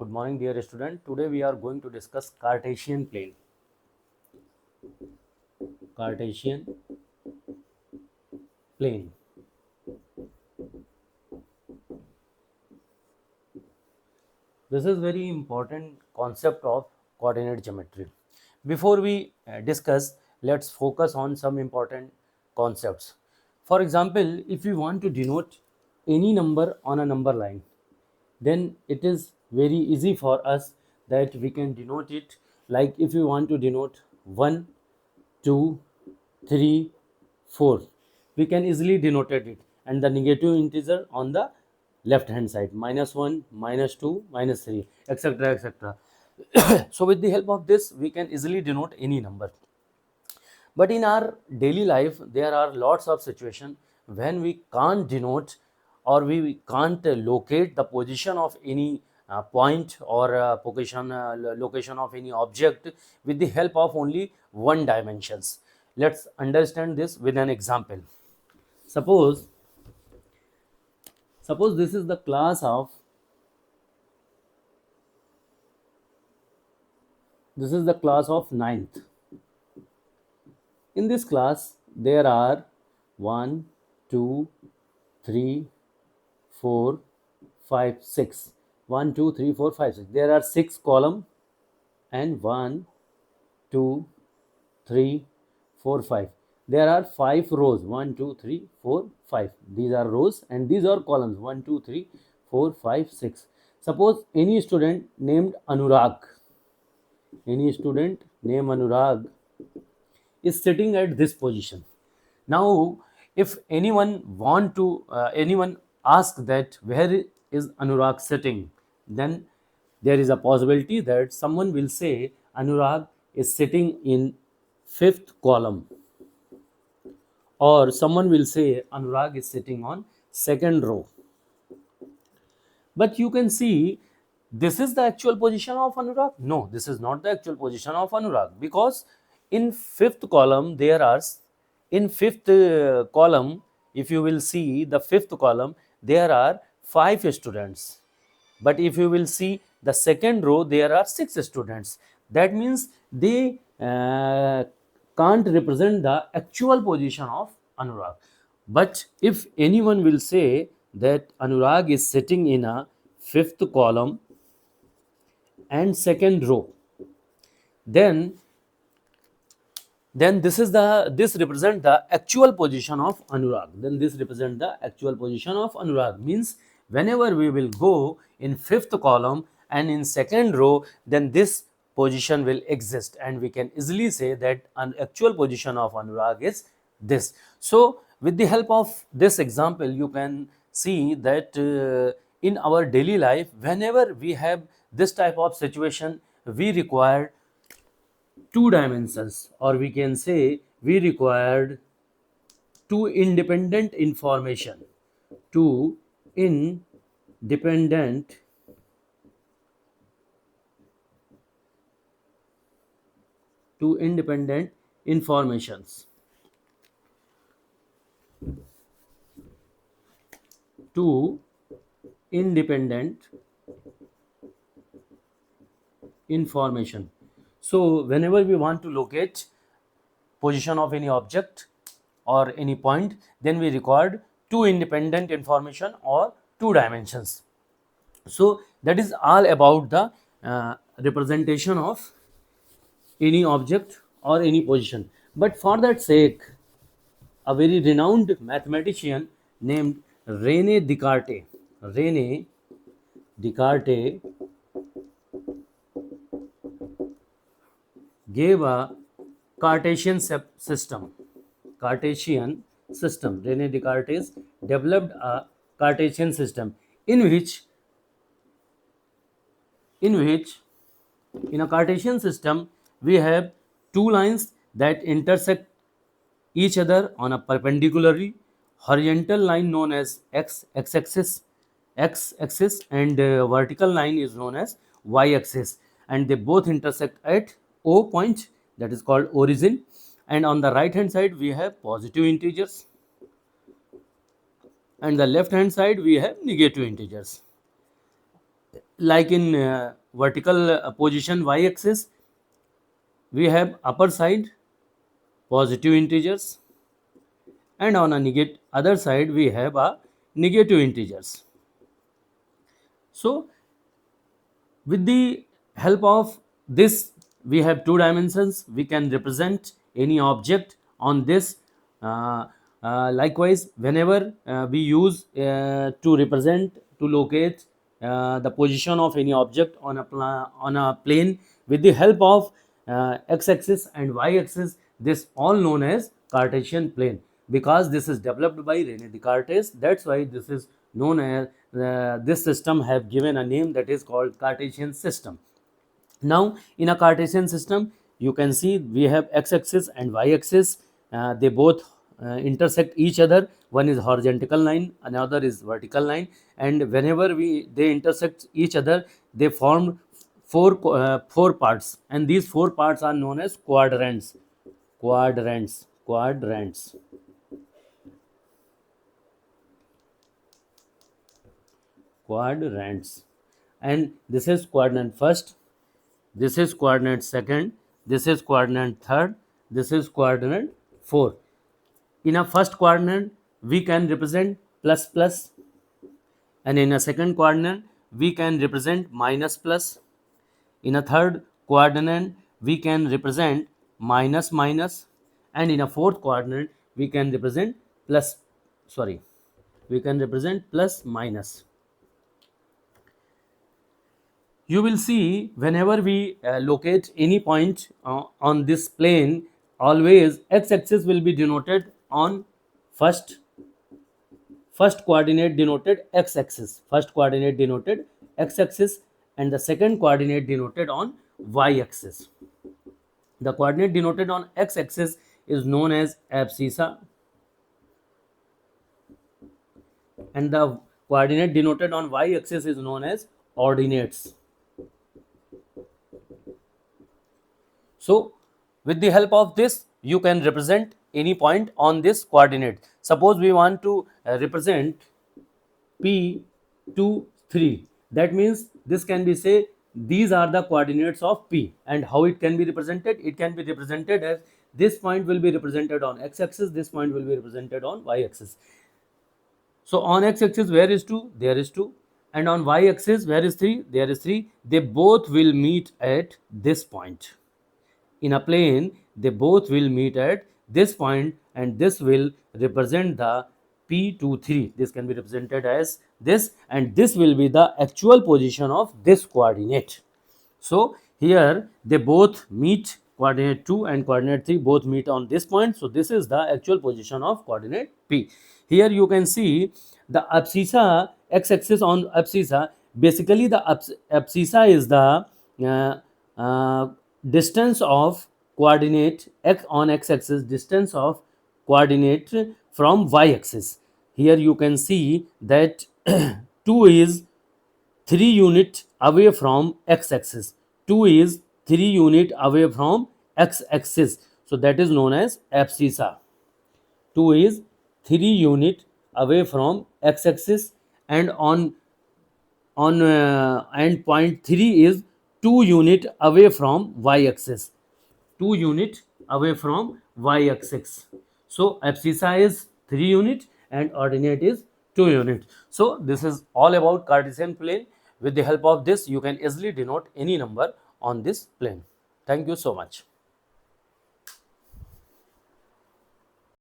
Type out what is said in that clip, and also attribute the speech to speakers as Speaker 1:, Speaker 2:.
Speaker 1: Good morning, dear student. Today we are going to discuss Cartesian plane. Cartesian plane. This is very important concept of coordinate geometry. Before we discuss, let's focus on some important concepts. For example, if we want to denote any number on a number line, then it is very easy for us that we can denote it, like if you want to denote 1, 2, 3, 4, we can easily denote it, and the negative integer on the left hand side, -1, -2, -3, etc., etc. So with the help of this we can easily denote any number. But in our daily life there are lots of situations when we can't denote, or we can't locate the position of any point, or location of any object with the help of only one dimensions. Let's understand this with an example. Suppose this is the class of ninth. In this class there are 1, 2, 3, 4, 5, 6. 1, 2, 3, 4, 5, 6. There are 6 columns, and 1, 2, 3, 4, 5. There are 5 rows. 1, 2, 3, 4, 5. These are rows and these are columns. 1, 2, 3, 4, 5, 6. Suppose any student named Anurag. Any student named Anurag is sitting at this position. Now, if anyone ask that where is Anurag sitting, then there is a possibility that someone will say Anurag is sitting in 5th column, or someone will say Anurag is sitting on 2nd row. But you can see, this is the actual position of Anurag. No, this is not the actual position of Anurag, because in 5th column if you will see the 5th column, there are 5 students. But if you will see the 2nd row, there are 6 students. That means they can't represent the actual position of Anurag. But if anyone will say that Anurag is sitting in a 5th column and 2nd row, then this represent the actual position of Anurag. Means whenever we will go in 5th column and in 2nd row, then this position will exist, and we can easily say that an actual position of Anurag is this. So with the help of this example, you can see that in our daily life, whenever we have this type of situation, we require 2 dimensions, or we can say we required 2 independent information, 2 independent informations, 2 independent information. So whenever we want to locate position of any object or any point, then we required 2 independent information or 2 dimensions. So that is all about the representation of any object or any position. But for that sake, a very renowned mathematician named Rene Descartes gave a Cartesian system. Rene Descartes developed a Cartesian system in which in a Cartesian system we have 2 lines that intersect each other on a perpendicularly horizontal line known as x-axis, and vertical line is known as y-axis, and they both intersect at O point, that is called origin. And on the right hand side we have positive integers, and the left hand side we have negative integers. like in vertical position y axis, we have upper side positive integers, and on a other side we have a negative integers. So with the help of this, we have two dimensions. We can represent any object on this. Uh, Likewise, whenever we use to represent, to locate the position of any object on on a plane with the help of x-axis and y-axis, this all known as Cartesian plane, because this is developed by Rene Descartes. That's why this is known as this system have given a name that is called Cartesian system. Now in a Cartesian system, you can see we have x-axis and y-axis. They both intersect each other. One is horizontal line, another is vertical line, and whenever they intersect each other, they form four parts, and these four parts are known as quadrants. Quadrants. Quadrants. And this is quadrant first, this is quadrant second, this is quadrant third, this is quadrant four. In a first quadrant, we can represent plus plus, and in a second quadrant, we can represent minus plus. In a third quadrant, we can represent minus minus, and in a fourth quadrant, we can represent we can represent plus minus. You will see whenever we locate any point on this plane, always x-axis will be denoted on first coordinate denoted x-axis, and the second coordinate denoted on y-axis. The coordinate denoted on x-axis is known as abscissa, and the coordinate denoted on y-axis is known as ordinates. So with the help of this, you can represent any point on this coordinate. Suppose we want to represent P 2 3. That means this can be say these are the coordinates of P, and how it can be represented? It can be represented as this point will be represented on x-axis, this point will be represented on y-axis. So on x-axis, where is 2? There is 2. And on y-axis, where is 3? There is 3. They both will meet at this point. In a plane, they both will meet at this point, and this will represent the P23. This can be represented as this, and this will be the actual position of this coordinate. So here they both meet, coordinate 2 and coordinate 3 both meet on this point. So this is the actual position of coordinate P. Here you can see the abscissa, x-axis on abscissa. Basically the abscissa is the distance of coordinate x on x-axis, distance of coordinate from y-axis. Here you can see that 2 is 3 unit away from x-axis. 2 is 3 unit away from x-axis. So that is known as abscissa. 2 is 3 unit away from x-axis, and and point 3 is 2 unit away from y-axis. 2 unit away from y-axis. So abscissa is 3 unit and ordinate is 2 unit. So this is all about Cartesian plane. With the help of this, you can easily denote any number on this plane. Thank you so much.